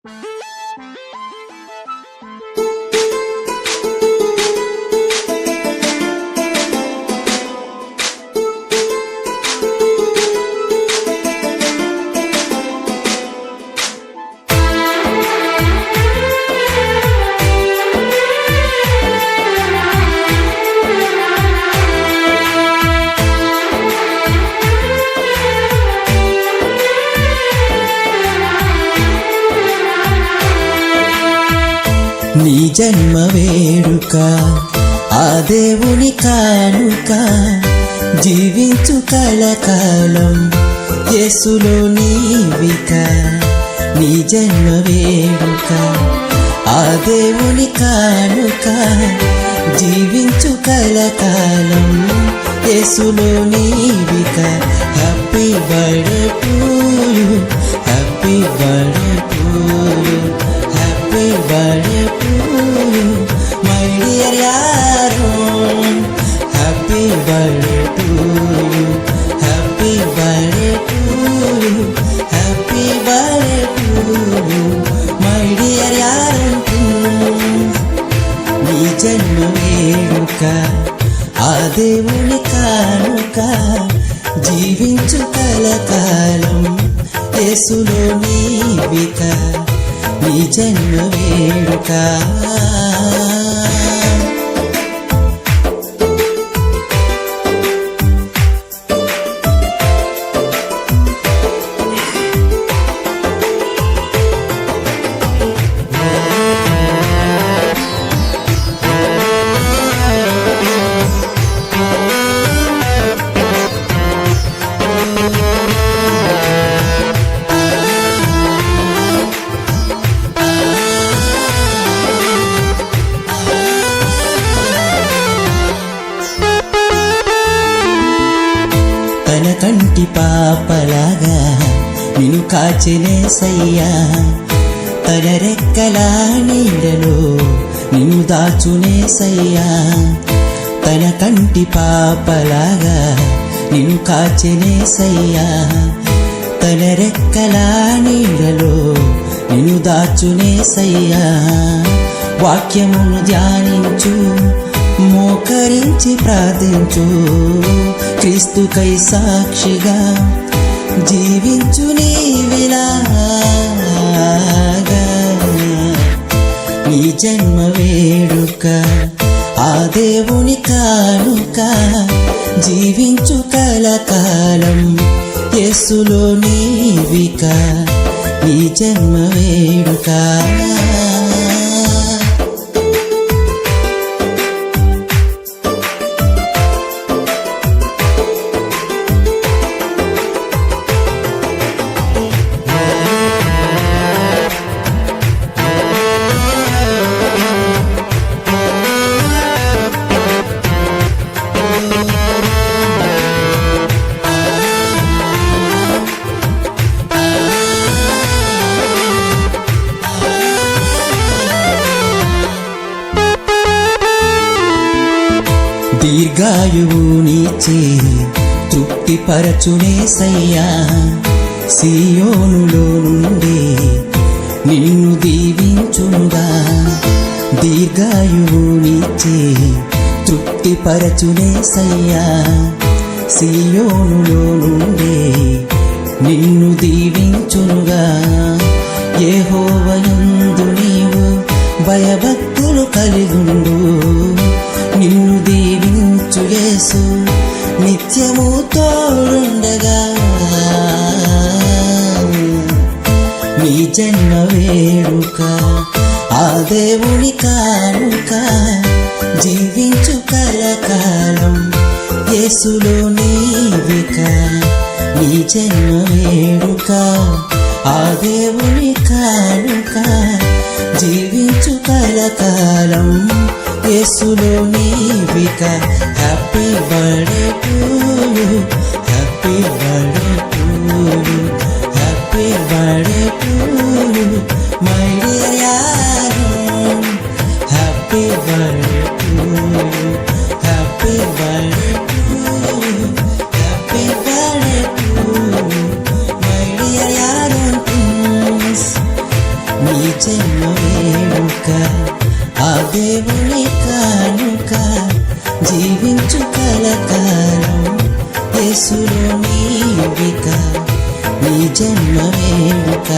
నీ జన్మ వేడుక ఆ దేవుని కానుక, జీవించు కలకాలం యేసులో నీవిక. నీ జన్మ వేడుక ఆ దేవుని కానుక, జీవించు కలకాలం యేసులో నీవిక. Happy birthday to you, happy birthday to you, happy birthday to you my dear Aaron. Happy birthday to you, happy birthday to you, happy birthday to you my dear Aaron. నీ జన్మ వేడుక ఆ దేవుని కానుక, జీవించు కలకాలం యేసులో నీవిక. నీ జన్మ వేడుక తన కంటి పాపలాగా నిన్ను కాచెనేసయ్యా, తన రెక్కల నీడలో నిన్ను దాచునేసయ్యా. తన కంటి పాపలాగా నిన్ను కాచెనేసయ్యా, తన రెక్కల నీడలో నిన్ను దాచునేసయ్యా. వాక్యమును ధ్యానించు, మోకరించి ప్రార్థించు, క్రీస్తుకై సాక్షిగా జీవించు నీవిలాగా. నీ జన్మ వేడుక ఆ దేవుని కానుక, జీవించు కలకాలం యేసులో నీవిక. నీ జన్మ వేడుక దీర్ఘాయువు నీచే తృప్తిపరచునేసయ్యా. సియోనులో నుండి నిన్ను దీవించునుగా. దీర్ఘాయువు నీచే తృప్తిపరచునేసయ్యా. సియోనులో నుండి నిన్ను దీవించునుగా. యెహోవాయందు నీవు భయభక్తులు కలిగుండు, నిన్ను దీవించు యేసు నిత్యము తోడుండగా. నీ జన్మ వేడుక ఆ దేవుని కానుక, జీవించు కలకాలం యేసులో నీవిక. నీ జన్మ వేడుక ఆ దేవుని కానుక, జీవించు కలకాలం యేసులో నీవిక. Happy birthday to you, happy birthday to you, happy birthday to you my dear Aaron. Happy birthday to you, happy birthday to you, happy birthday to you my dear Aaron. నీ జన్మ వేడుక ఆ దేవుని కానుక జీవించు కలకాలం యేసులో నీవిక నీ జన్మ వేడుక